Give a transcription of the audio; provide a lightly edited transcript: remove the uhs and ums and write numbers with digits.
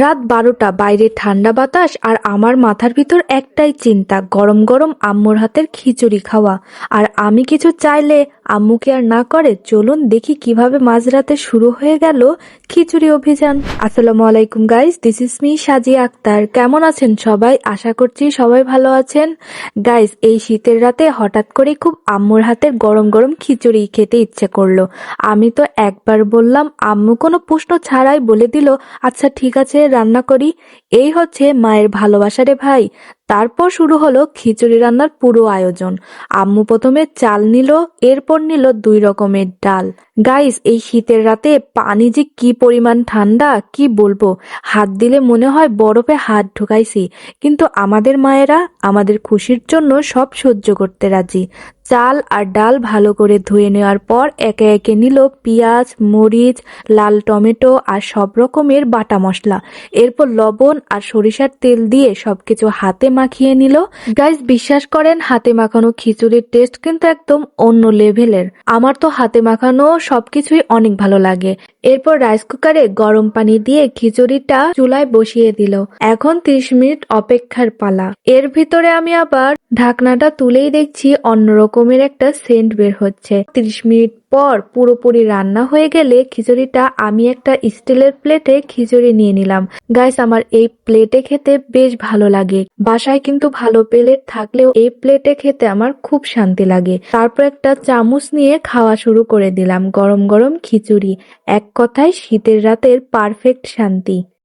রাত 12টা, বাইরে ঠান্ডা বাতাস আর আমার মাথার ভিতর একটাই চিন্তা, গরম গরম আম্মুর হাতের খিচুড়ি খাওয়া। আর আমি কিছু চাইলে আম্মু কি আর না করে। চলুন দেখি কিভাবে মাঝরাতে শুরু হয়ে গেল খিচুড়ি অভিযান। আসসালামু আলাইকুম গাইস, দিস ইজ মি সাজিয়া আক্তার। কেমন আছেন সবাই? আশা করছি সবাই ভালো আছেন। গাইস, এই শীতের রাতে হঠাৎ করে খুব আম্মুর হাতের গরম গরম খিচুড়ি খেতে ইচ্ছে করলো। আমি তো একবার বললাম, আম্মু কোনো প্রশ্ন ছাড়াই বলে দিল, আচ্ছা ঠিক আছে রান্না করি। এই হচ্ছে মায়ের ভালোবাসা রে ভাই। তারপর শুরু হলো খিচুড়ি রান্নার পুরো আয়োজন। আম্মু প্রথমে চাল নিল, এরপর নিল 2 রকমের ডাল। গাইস, এই শীতের রাতে পানি যে কি পরিমাণ ঠান্ডা কি বলবো। হাত দিলে মনে হয় বরফে হাত ঢুকাইছি। কিন্তু আমাদের মায়েরা আমাদের খুশির জন্য সব সহ্য করতে রাজি। চাল আর ডাল ভালো করে ধুয়ে নেওয়ার পর একে একে নিল পেঁয়াজ, মরিচ, লাল টমেটো আর সব রকমের বাটা মশলা। এরপর লবণ আর সরিষার তেল দিয়ে সবকিছু হাতে মাখিয়ে নিল। গাইস, বিশ্বাস করেন, হাতে মাখানো খিচুড়ির টেস্ট কিন্তু একদম অন্য লেভেলের। আমার তো হাতে মাখানো সবকিছুই অনেক ভালো লাগে। এরপর রাইস কুকারে গরম পানি দিয়ে খিচুড়িটা চুলায় বসিয়ে দিল। এখন 30 মিনিট অপেক্ষার পালা। এর ভিতরে আমি আবার ঢাকনাটা তুলেই দেখছি অন্য রকমের একটা সেন্ট বের হচ্ছে। 30 মিনিট পর পুরোপুরি রান্না হয়ে গেলে খিচুড়িটা আমি একটা স্টিলের প্লেটে খিচুড়ি নিয়ে নিলাম। গাইস, আমার এই প্লেটে খেতে বেশ ভালো লাগে। বাসায় কিন্তু ভালো প্লেট থাকলেও এই প্লেটে খেতে আমার খুব শান্তি লাগে। তারপর একটা চামচ নিয়ে খাওয়া শুরু করে দিলাম গরম গরম খিচুড়ি। এক কথায় শীতের রাতের পারফেক্ট শান্তি।